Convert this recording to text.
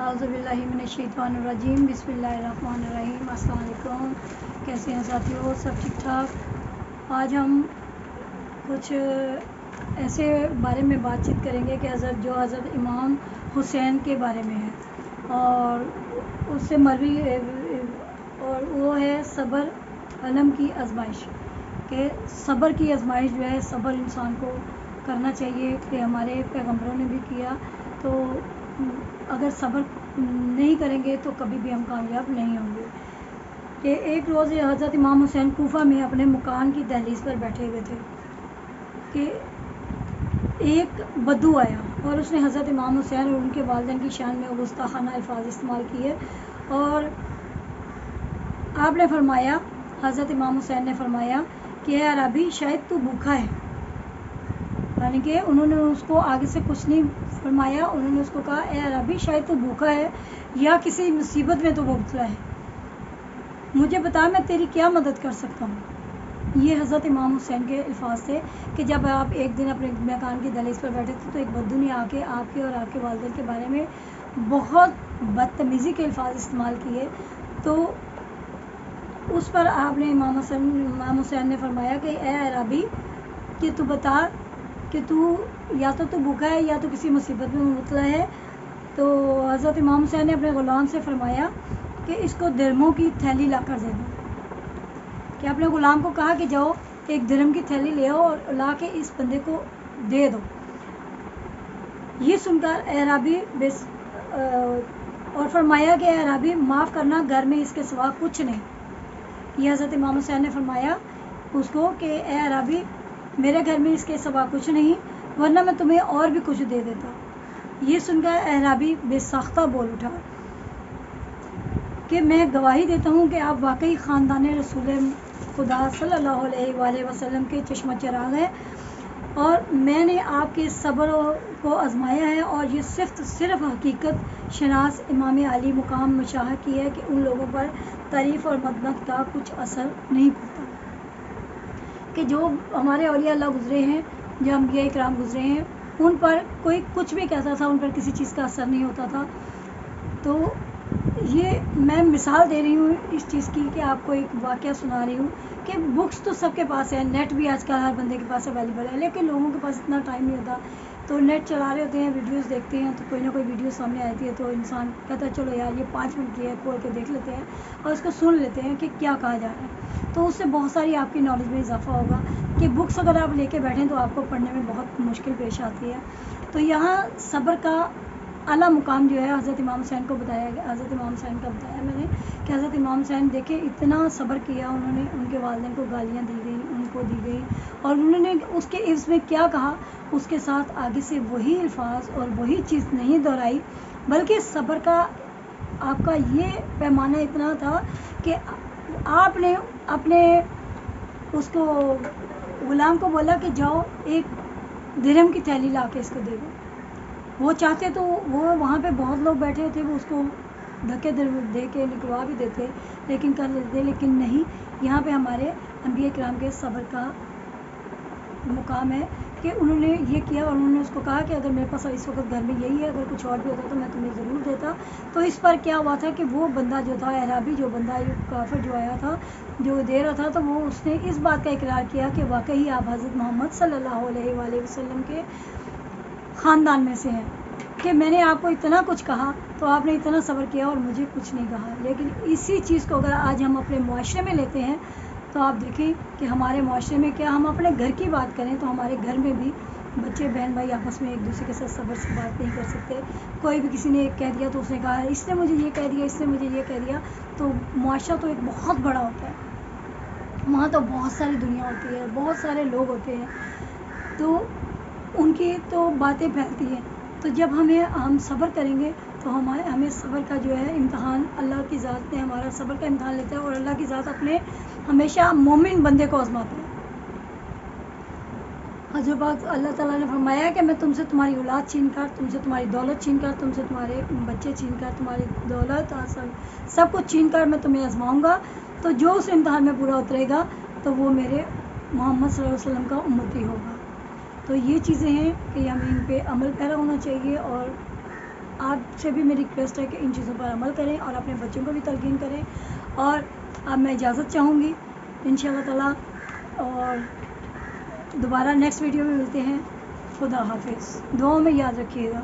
अज़ुबिल्लाहिमिनश्शैतानिर्रजीम बिस्मिल्लाहिर्रहमानिर्रहीम। अस्सलाम वालेकुम। कैसे हैं साथियों, सब ठीक ठाक। आज हम कुछ ऐसे बारे में बातचीत करेंगे कि हज़रत इमाम हुसैन के बारे में है और उससे मरवी और वो है सब्र अलम की आजमाइश कि सब्र की आजमाइश जो है सब्र इंसान को करना चाहिए कि हमारे पैगंबरों ने भी किया। तो अगर सब्र नहीं करेंगे तो कभी भी हम कामयाब नहीं होंगे। कि एक रोज़ हज़रत इमाम हुसैन कूफा में अपने मकान की दहलीज पर बैठे हुए थे कि एक बद्दू आया और उसने हज़रत इमाम हुसैन और उनके वालिदैन की शान में गुस्ताखाना अल्फाज इस्तेमाल किए। और आपने फरमाया, हज़रत इमाम हुसैन ने फरमाया कि अरबी शायद तू भूखा है। यानी कि उन्होंने उसको आगे से कुछ नहीं फरमाया, उन्होंने उसको कहा ए अरबी शायद तू भूखा है या किसी मुसीबत में तो मुब्तला है, मुझे बता मैं तेरी क्या मदद कर सकता हूँ। ये हज़रत इमाम हुसैन के अल्फाज थे कि जब आप एक दिन अपने मकान की दहलीज पर बैठे थे तो एक बद्दू ने आके आपके और आपके वालिदैन के बारे में बहुत बदतमीज़ी के अल्फाज इस्तेमाल किए। तो उस पर आपने इमाम हुसैन ने फरमाया कि ए अरबी कि तू बता कि तू या तो तू भूखा है या तो किसी मुसीबत में मुब्तला है। तो हज़रत इमाम हुसैन ने अपने ग़ुलाम से फरमाया कि इसको दिरहमों की थैली ला कर दे दो। कि अपने ग़ुलाम को कहा कि जाओ एक दिरहम की थैली ले आओ और ला के इस बंदे को दे दो। ये सुनकर अरबी और फरमाया कि अरबी माफ़ करना, घर में इसके सिवा कुछ नहीं। ये हज़रत इमाम हुसैन ने फरमाया उसको कि अरबी मेरे घर में इसके सिवा कुछ नहीं, वरना मैं तुम्हें और भी कुछ दे देता। ये सुनकर अरबी बेसाख्ता बोल उठा कि मैं गवाही देता हूँ कि आप वाकई ख़ानदान रसूल खुदा सल्लल्लाहु अलैहि वसल्लम के चश्मा चिराग हैं और मैंने आपके सब्र को आजमाया है और ये सिर्फ हकीकत शनास इमाम अली मुकाम मुशाह की है कि उन लोगों पर तारीफ़ और मदद का कुछ असर नहीं पड़ता। कि जो हमारे औलिया अल्लाह गुज़रे हैं, जो अंबिया इकराम गुज़रे हैं, उन पर कोई कुछ भी कहता था, उन पर किसी चीज़ का असर नहीं होता था। तो ये मैं मिसाल दे रही हूँ इस चीज़ की कि आपको एक वाक़या सुना रही हूँ कि बुक्स तो सबके पास है, नेट भी आजकल हर बंदे के पास अवेलेबल है, लेकिन लोगों के पास इतना टाइम नहीं होता। तो नेट चला रहे होते हैं, वीडियोस देखते हैं, तो कोई ना कोई वीडियो सामने आती है तो इंसान कहता है चलो यार ये 5 मिनट की है, खोल के देख लेते हैं और इसको सुन लेते हैं कि क्या कहा जा रहा है। तो उससे बहुत सारी आपकी नॉलेज में इजाफा होगा कि बुक्स अगर आप लेके बैठें तो आपको पढ़ने में बहुत मुश्किल पेश आती है। तो यहाँ सब्र का आला मुकाम जो है हज़रत इमाम हुसैन को बताया गया। हज़रत इमाम हुसैन का बताया मैंने कि हज़रत इमाम हुसैन देखे इतना सब्र किया उन्होंने, उनके वालिदैन को गालियाँ दी गई, उनको दी गई और उन्होंने उसके इव्ज़ में क्या कहा, उसके साथ आगे से वही अल्फाज और वही चीज़ नहीं दोहराई, बल्कि सब्र का आपका ये पैमाना इतना था कि आपने अपने उसको ग़ुलाम को बोला कि जाओ एक दिरहम की थैली ला के इसको दे दो। वो चाहते तो वो वहाँ पे बहुत लोग बैठे थे, वो उसको धक्के दे के निकलवा भी देते, लेकिन कर देते, लेकिन नहीं। यहाँ पे हमारे अंबिया किराम के सब्र का मुकाम है कि उन्होंने ये किया और उन्होंने उसको कहा कि अगर मेरे पास इस वक्त घर में यही है, अगर कुछ और भी होता तो मैं तुम्हें ज़रूर देता। तो इस पर क्या हुआ था कि वो बंदा जो था अरबी, जो बंदा काफिर जो आया था, जो दे रहा था, तो वो उसने इस बात का इकरार किया कि वाकई आप हज़रत मोहम्मद सल्लल्लाहु अलैहि वसल्लम के ख़ानदान में से हैं कि मैंने आपको इतना कुछ कहा तो आपने इतना सब्र किया और मुझे कुछ नहीं कहा। लेकिन इसी चीज़ को अगर आज हम अपने मुआशरे में लेते हैं तो आप देखें कि हमारे मुआशरे में क्या, हम अपने घर की बात करें तो हमारे घर में भी बच्चे बहन भाई आपस में एक दूसरे के साथ सब्र से बात नहीं कर सकते। कोई भी किसी ने एक कह दिया तो उसने कहा इसने मुझे ये कह दिया, इसने मुझे ये कह दिया। तो मुआशरा तो एक बहुत बड़ा होता है, वहाँ तो बहुत सारी दुनिया होती है, बहुत सारे लोग होते हैं, तो उनकी तो बातें फैलती हैं। तो जब हम सब्र करेंगे तो हमें सब्र का जो है इम्तहान अल्लाह की ज़ात ने हमारा सब्र का इम्तहान लेता है और अल्लाह की ज़ात अपने हमेशा मोमिन बंदे को आजमाता है। हज़रत बात अल्लाह ताला ने फरमाया कि मैं तुमसे तुम्हारी औलाद छीन कर, तुमसे तुम्हारी दौलत छीन कर, तुमसे तुम्हारे बच्चे छीन कर, तुम्हारी दौलत सब कुछ छीन कर मैं तुम्हें आजमाऊँगा। तो जो उस इम्तहान में पूरा उतरेगा तो वो मेरे मोहम्मद सल्लल्लाहु अलैहि वसल्लम का उम्मती होगा। तो ये चीज़ें हैं कि हमें इन पे अमल पैरा होना चाहिए और آپ سے بھی میری ریکویسٹ ہے کہ ان چیزوں پر عمل کریں اور اپنے بچوں کو بھی تلقین کریں. اور اب میں اجازت چاہوں گی انشاءاللہ تعالیٰ, اور دوبارہ نیکسٹ ویڈیو میں ملتے ہیں. خدا حافظ. دعاؤں میں یاد رکھیے گا.